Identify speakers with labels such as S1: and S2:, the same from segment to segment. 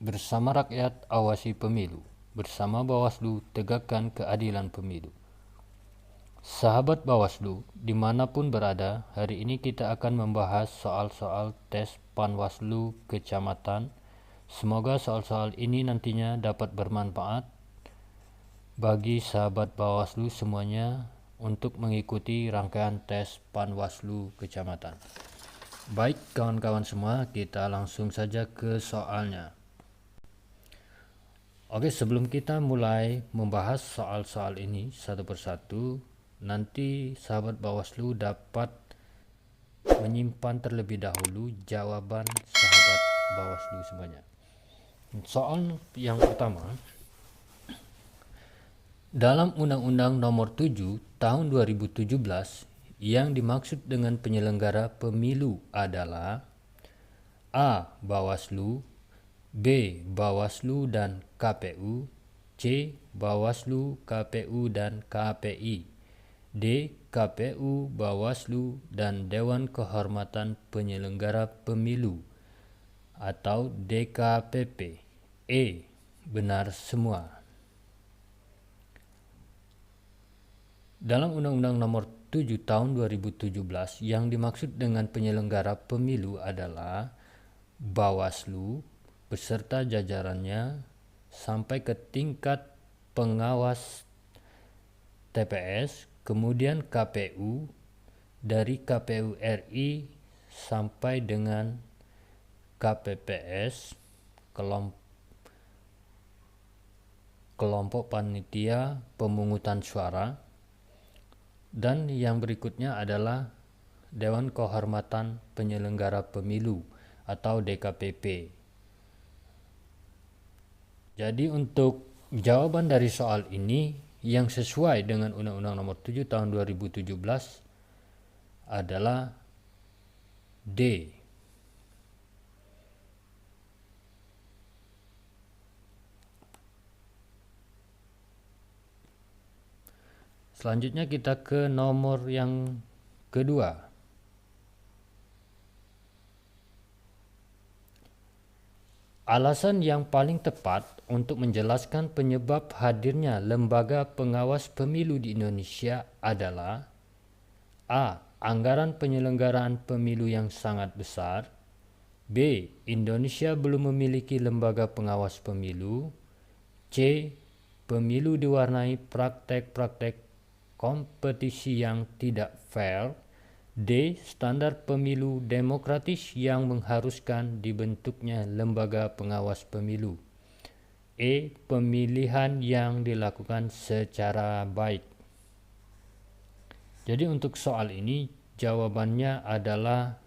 S1: Bersama rakyat awasi pemilu, bersama Bawaslu tegakkan keadilan pemilu. Sahabat Bawaslu, dimanapun berada, hari ini kita akan membahas soal-soal tes Panwaslu Kecamatan. Semoga soal-soal ini nantinya dapat bermanfaat bagi sahabat Bawaslu semuanya untuk mengikuti rangkaian tes Panwaslu Kecamatan. Baik kawan-kawan semua, kita langsung saja ke soalnya. Oke, sebelum kita mulai membahas soal-soal ini satu persatu, nanti sahabat Bawaslu dapat menyimpan terlebih dahulu jawaban sahabat Bawaslu semuanya. Soal yang pertama, dalam Undang-Undang Nomor 7 Tahun 2017, yang dimaksud dengan penyelenggara pemilu adalah A. Bawaslu, B. Bawaslu dan KPU, C. Bawaslu, KPU dan KPI, D. KPU, Bawaslu dan Dewan Kehormatan Penyelenggara Pemilu atau DKPP. E. Benar semua. Dalam Undang-Undang Nomor 7 Tahun 2017, yang dimaksud dengan penyelenggara pemilu adalah Bawaslu beserta jajarannya sampai ke tingkat pengawas TPS, kemudian KPU, dari KPU RI sampai dengan KPPS, kelompok panitia pemungutan suara, dan yang berikutnya adalah Dewan Kehormatan Penyelenggara Pemilu atau DKPP. Jadi untuk jawaban dari soal ini yang sesuai dengan Undang-Undang Nomor 7 Tahun 2017 adalah D. Selanjutnya kita ke nomor yang kedua. Alasan yang paling tepat untuk menjelaskan penyebab hadirnya lembaga pengawas pemilu di Indonesia adalah A. Anggaran penyelenggaraan pemilu yang sangat besar, B. Indonesia belum memiliki lembaga pengawas pemilu, C. Pemilu diwarnai praktek-praktek kompetisi yang tidak fair, D. Standar pemilu demokratis yang mengharuskan dibentuknya lembaga pengawas pemilu, E. Pemilihan yang dilakukan secara baik. Jadi untuk soal ini jawabannya adalah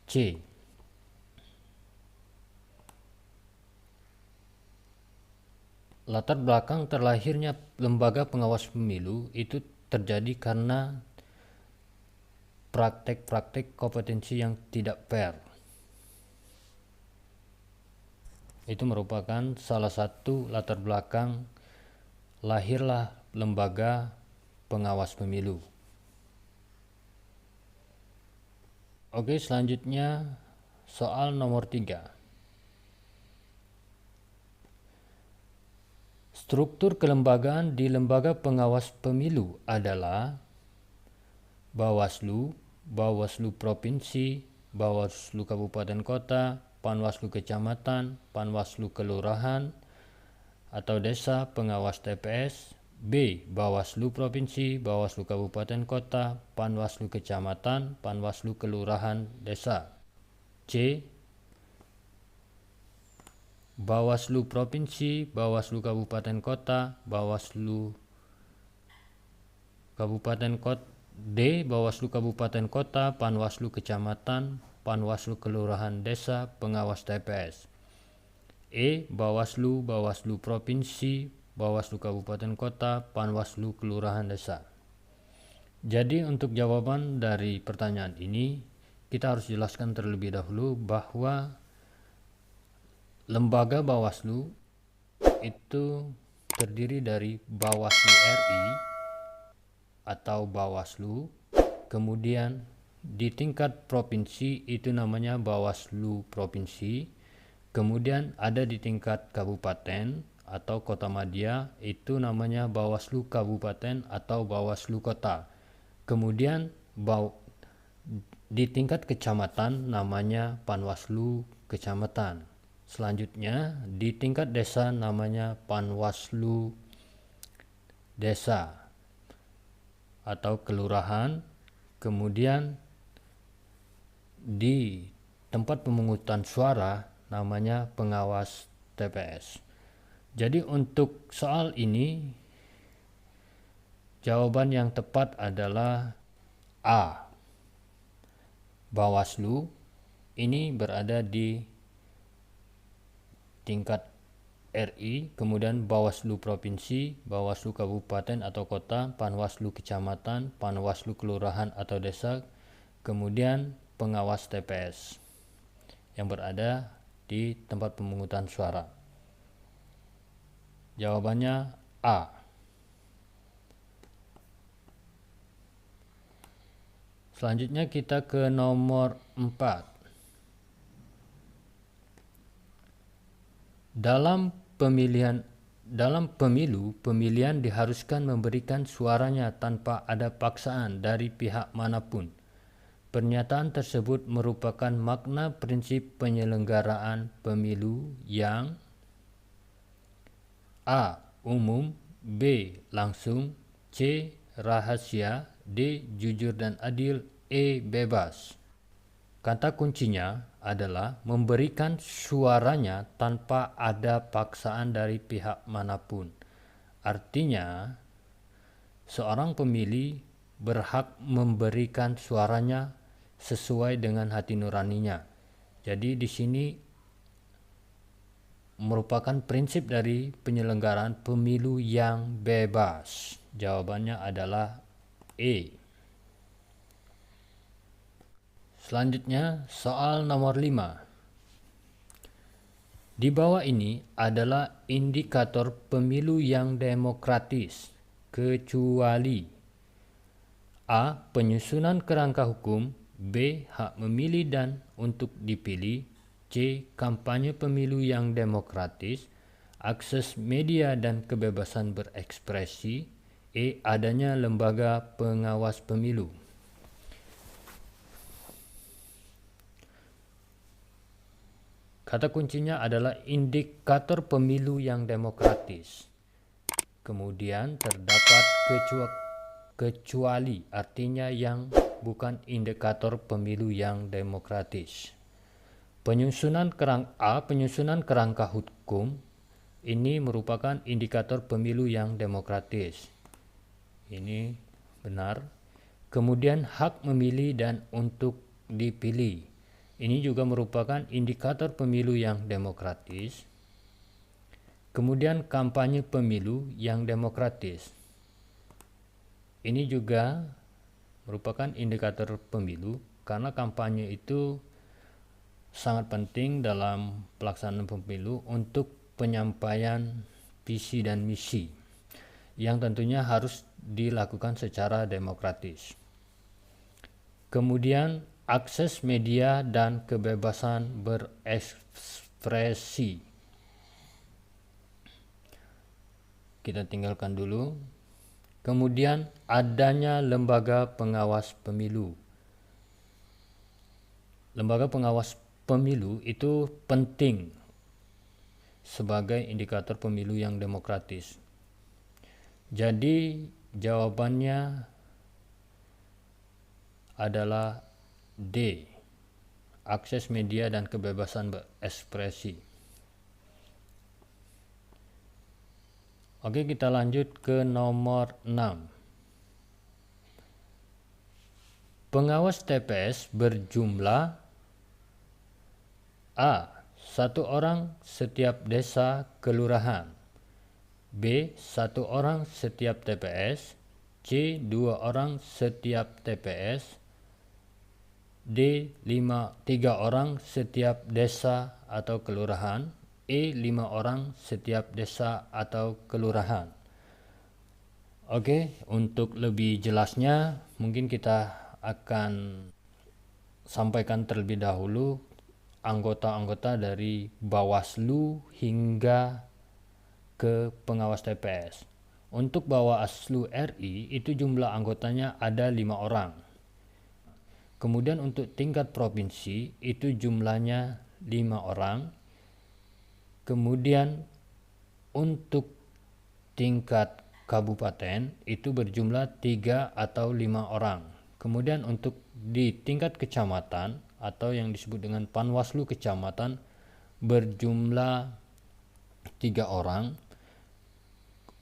S1: C. Latar belakang terlahirnya lembaga pengawas pemilu itu terjadi karena praktek-praktek kompetensi yang tidak fair. Itu merupakan salah satu latar belakang lahirlah lembaga pengawas pemilu. Oke, selanjutnya soal nomor 3. Struktur kelembagaan di lembaga pengawas pemilu adalah Bawaslu, Bawaslu Provinsi, Bawaslu Kabupaten Kota, Panwaslu Kecamatan, Panwaslu Kelurahan atau Desa Pengawas TPS, B. Bawaslu Provinsi, Bawaslu Kabupaten Kota, Panwaslu Kecamatan, Panwaslu Kelurahan Desa, C. Bawaslu Provinsi, Bawaslu Kabupaten Kota, Bawaslu Kabupaten Kota, D. Bawaslu Kabupaten Kota, Panwaslu Kecamatan, Panwaslu Kelurahan Desa, Pengawas TPS, E. Bawaslu, Bawaslu Provinsi, Bawaslu Kabupaten Kota, Panwaslu Kelurahan Desa. Jadi untuk jawaban dari pertanyaan ini, kita harus jelaskan terlebih dahulu bahwa lembaga Bawaslu itu terdiri dari Bawaslu RI atau Bawaslu, kemudian di tingkat provinsi itu namanya Bawaslu Provinsi, Kemudian ada di tingkat kabupaten atau kota madya, itu namanya Bawaslu Kabupaten atau Bawaslu Kota. Kemudian di tingkat kecamatan namanya Panwaslu Kecamatan. Selanjutnya di tingkat desa namanya Panwaslu Desa atau kelurahan. Kemudian di tempat pemungutan suara namanya pengawas TPS. Jadi untuk soal ini jawaban yang tepat adalah A. Bawaslu ini berada di tingkat RI, kemudian Bawaslu Provinsi, Bawaslu Kabupaten atau Kota, Panwaslu Kecamatan, Panwaslu Kelurahan atau Desa, kemudian pengawas TPS yang berada di tempat pemungutan suara. Jawabannya A. Selanjutnya kita ke nomor 4. Dalam pemilu, pemilihan diharuskan memberikan suaranya tanpa ada paksaan dari pihak manapun. Pernyataan tersebut merupakan makna prinsip penyelenggaraan pemilu yang A. Umum, B. Langsung, C. Rahasia, D. Jujur dan adil, E. Bebas. Kata kuncinya adalah memberikan suaranya tanpa ada paksaan dari pihak manapun. Artinya, seorang pemilih berhak memberikan suaranya sesuai dengan hati nuraninya. Jadi di sini merupakan prinsip dari penyelenggaraan pemilu yang bebas. Jawabannya adalah E. Selanjutnya soal nomor 5. Di bawah ini adalah indikator pemilu yang demokratis, kecuali A. Penyusunan kerangka hukum, B. Hak memilih dan untuk dipilih, C. Kampanye pemilu yang demokratis, akses media dan kebebasan berekspresi, E. Adanya lembaga pengawas pemilu. Kata kuncinya adalah indikator pemilu yang demokratis. Kemudian terdapat kecuali, artinya yang bukan indikator pemilu yang demokratis. Penyusunan kerangka hukum ini merupakan indikator pemilu yang demokratis. Ini benar. Kemudian hak memilih dan untuk dipilih. Ini juga merupakan indikator pemilu yang demokratis. Kemudian kampanye pemilu yang demokratis. Ini juga merupakan indikator pemilu karena kampanye itu sangat penting dalam pelaksanaan pemilu untuk penyampaian visi dan misi yang tentunya harus dilakukan secara demokratis. Kemudian akses media dan kebebasan berekspresi. Kita tinggalkan dulu. Kemudian adanya lembaga pengawas pemilu. Lembaga pengawas pemilu itu penting sebagai indikator pemilu yang demokratis. Jadi jawabannya adalah D. Akses media dan kebebasan berekspresi. Oke, kita lanjut ke nomor 6. Pengawas TPS berjumlah A. 1 orang setiap desa kelurahan, B. 1 orang setiap TPS, C. 2 orang setiap TPS, D. 3 orang setiap desa atau kelurahan, E. 5 orang setiap desa atau kelurahan. Oke, untuk lebih jelasnya mungkin kita akan sampaikan terlebih dahulu anggota-anggota dari Bawaslu hingga ke pengawas TPS. Untuk Bawaslu RI itu jumlah anggotanya ada 5 orang. Kemudian untuk tingkat provinsi itu jumlahnya 5 orang. Kemudian untuk tingkat kabupaten itu berjumlah 3 atau 5 orang. Kemudian untuk di tingkat kecamatan atau yang disebut dengan Panwaslu kecamatan berjumlah 3 orang.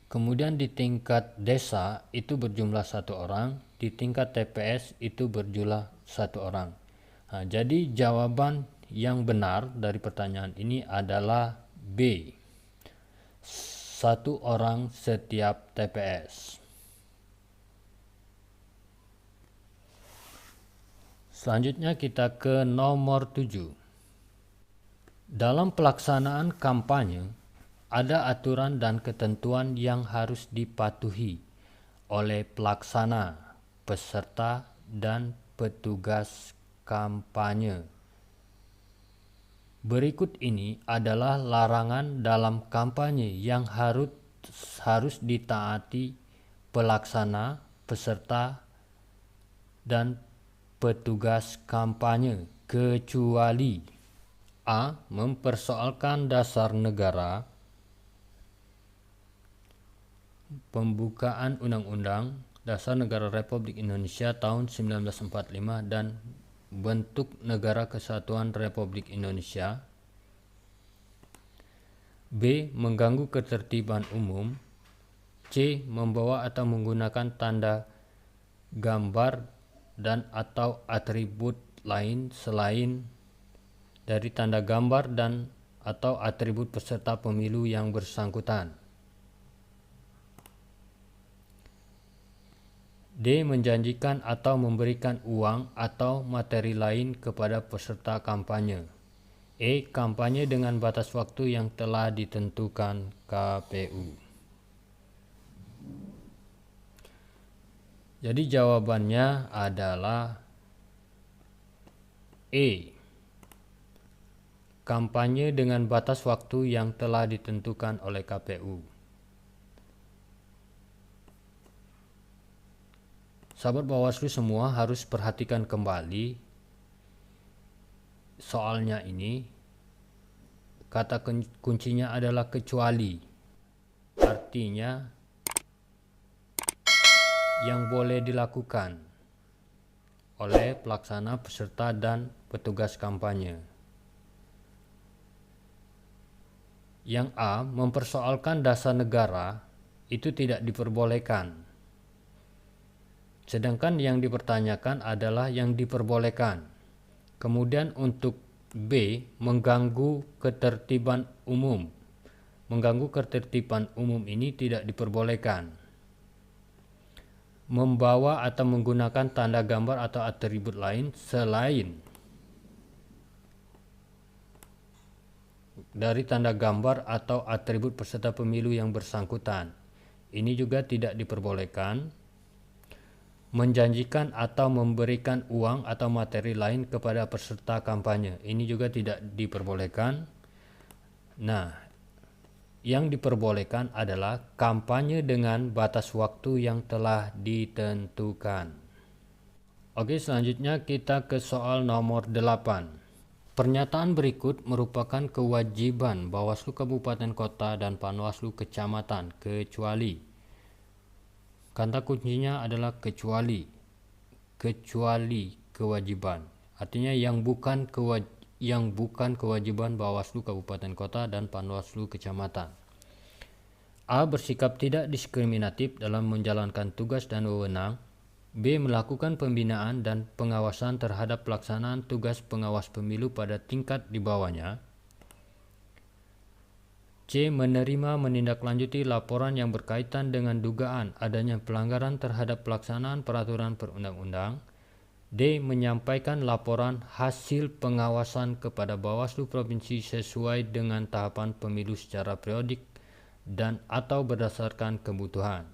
S1: Kemudian di tingkat desa itu berjumlah 1 orang, di tingkat TPS itu berjumlah 1 orang. Nah, jadi jawaban yang benar dari pertanyaan ini adalah B. 1 orang setiap TPS. Selanjutnya kita ke nomor 7. Dalam pelaksanaan kampanye, ada aturan dan ketentuan yang harus dipatuhi oleh pelaksana, peserta, dan petugas kampanye. Berikut ini adalah larangan dalam kampanye yang harus ditaati pelaksana, peserta, dan petugas kampanye, kecuali A. Mempersoalkan dasar negara, pembukaan Undang-Undang Dasar Negara Republik Indonesia tahun 1945 dan bentuk Negara Kesatuan Republik Indonesia. B. Mengganggu ketertiban umum. C. Membawa atau menggunakan tanda gambar dan atau atribut lain selain dari tanda gambar dan atau atribut peserta pemilu yang bersangkutan. D. Menjanjikan atau memberikan uang atau materi lain kepada peserta kampanye. E. Kampanye dengan batas waktu yang telah ditentukan KPU. Jadi jawabannya adalah E. Kampanye dengan batas waktu yang telah ditentukan oleh KPU. Sahabat Bawaslu semua harus perhatikan kembali soalnya ini. Kata kuncinya adalah kecuali. Artinya yang boleh dilakukan oleh pelaksana, peserta, dan petugas kampanye. Yang A. Mempersoalkan dasar negara itu tidak diperbolehkan. Sedangkan yang dipertanyakan adalah yang diperbolehkan. Kemudian untuk B. Mengganggu ketertiban umum. Mengganggu ketertiban umum ini tidak diperbolehkan. Membawa atau menggunakan tanda gambar atau atribut lain selain dari tanda gambar atau atribut peserta pemilu yang bersangkutan. Ini juga tidak diperbolehkan. Menjanjikan atau memberikan uang atau materi lain kepada peserta kampanye. Ini juga tidak diperbolehkan. Nah, yang diperbolehkan adalah kampanye dengan batas waktu yang telah ditentukan. Oke, selanjutnya kita ke soal nomor 8. Pernyataan berikut merupakan kewajiban Bawaslu Kabupaten Kota dan Panwaslu Kecamatan kecuali. Kata kuncinya adalah kecuali. Kecuali kewajiban. Artinya yang bukan kewajiban Bawaslu Kabupaten Kota dan Panwaslu Kecamatan. A. Bersikap tidak diskriminatif dalam menjalankan tugas dan wewenang. B. Melakukan pembinaan dan pengawasan terhadap pelaksanaan tugas pengawas pemilu pada tingkat di bawahnya. C. Menerima menindaklanjuti laporan yang berkaitan dengan dugaan adanya pelanggaran terhadap pelaksanaan peraturan perundang-undang. D. Menyampaikan laporan hasil pengawasan kepada Bawaslu Provinsi sesuai dengan tahapan pemilu secara periodik dan atau berdasarkan kebutuhan.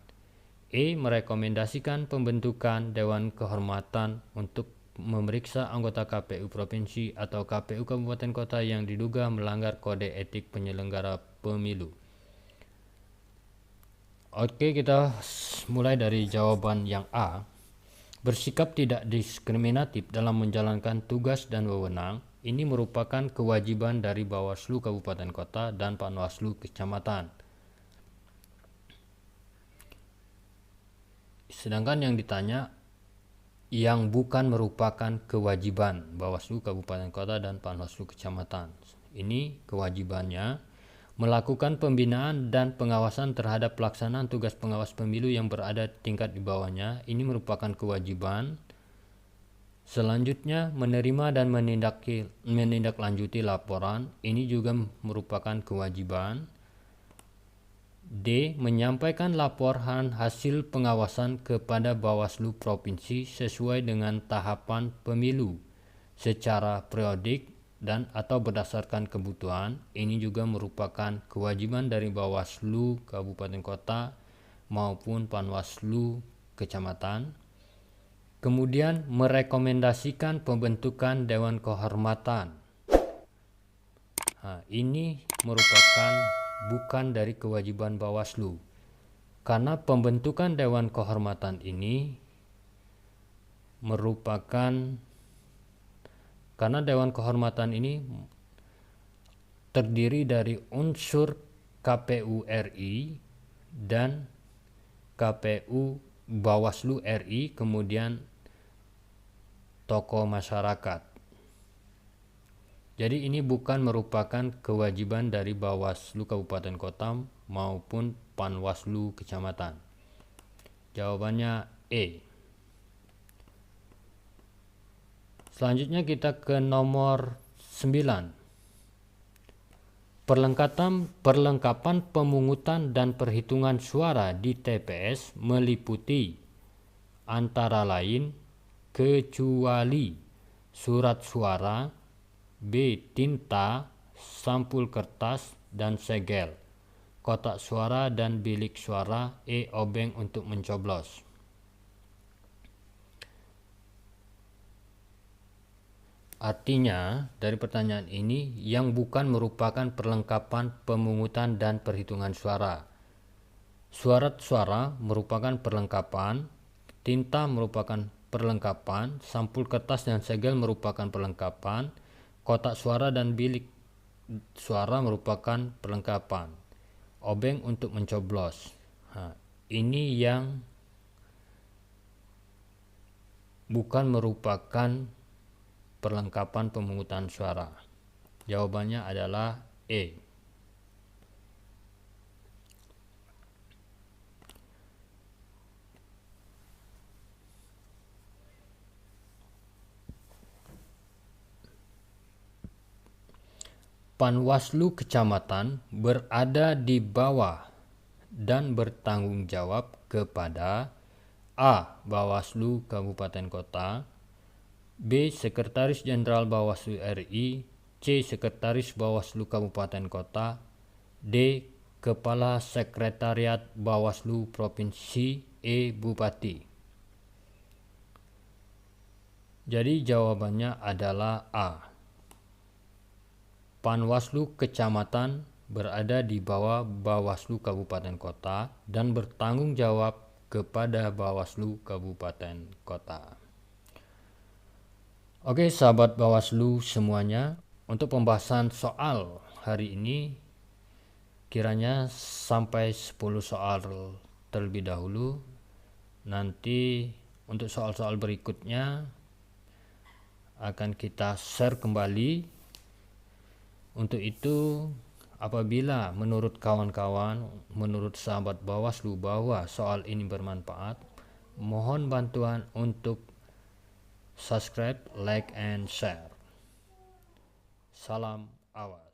S1: E. Merekomendasikan pembentukan Dewan Kehormatan untuk memeriksa anggota KPU Provinsi atau KPU Kabupaten Kota yang diduga melanggar kode etik penyelenggara pemilu. Oke, kita mulai dari jawaban yang A. Bersikap tidak diskriminatif dalam menjalankan tugas dan wewenang. Ini merupakan kewajiban dari Bawaslu Kabupaten Kota dan Panwaslu Kecamatan. Sedangkan yang ditanya, yang bukan merupakan kewajiban Bawaslu Kabupaten Kota dan Panwaslu Kecamatan. Ini kewajibannya melakukan pembinaan dan pengawasan terhadap pelaksanaan tugas pengawas pemilu yang berada tingkat di bawahnya. Ini merupakan kewajiban. Selanjutnya, menerima dan menindaklanjuti laporan. Ini juga merupakan kewajiban. D. Menyampaikan laporan hasil pengawasan kepada Bawaslu Provinsi sesuai dengan tahapan pemilu secara periodik dan atau berdasarkan kebutuhan. Ini juga merupakan kewajiban dari Bawaslu Kabupaten Kota maupun Panwaslu Kecamatan. Kemudian merekomendasikan pembentukan Dewan Kehormatan. Ini merupakan bukan dari kewajiban Bawaslu, karena pembentukan Dewan Kehormatan ini merupakan karena Dewan Kehormatan ini terdiri dari unsur KPU RI dan KPU Bawaslu RI, kemudian tokoh masyarakat. Jadi ini bukan merupakan kewajiban dari Bawaslu Kabupaten Kota maupun Panwaslu Kecamatan. Jawabannya E. Selanjutnya kita ke nomor 9. Perlengkapan pemungutan dan perhitungan suara di TPS meliputi antara lain kecuali surat suara, B. tinta, sampul kertas dan segel, kotak suara dan bilik suara, E. obeng untuk mencoblos. Artinya, dari pertanyaan ini, yang bukan merupakan perlengkapan pemungutan dan perhitungan suara. Surat suara merupakan perlengkapan, tinta merupakan perlengkapan, sampul kertas dan segel merupakan perlengkapan, kotak suara dan bilik suara merupakan perlengkapan, obeng untuk mencoblos. Ini yang bukan merupakan perlengkapan pemungutan suara. Jawabannya adalah E. Panwaslu Kecamatan berada di bawah dan bertanggung jawab kepada A. Bawaslu Kabupaten Kota, B. Sekretaris Jenderal Bawaslu RI, C. Sekretaris Bawaslu Kabupaten Kota, D. Kepala Sekretariat Bawaslu Provinsi, E. Bupati. Jadi jawabannya adalah A. Panwaslu Kecamatan berada di bawah Bawaslu Kabupaten Kota dan bertanggung jawab kepada Bawaslu Kabupaten Kota. Oke, sahabat Bawaslu semuanya, untuk pembahasan soal hari ini kiranya sampai 10 soal terlebih dahulu. Nanti untuk soal-soal berikutnya akan kita share kembali. Untuk itu, apabila menurut kawan-kawan, menurut sahabat Bawaslu bahwa soal ini bermanfaat, mohon bantuan untuk subscribe, like, and share. Salam Awas.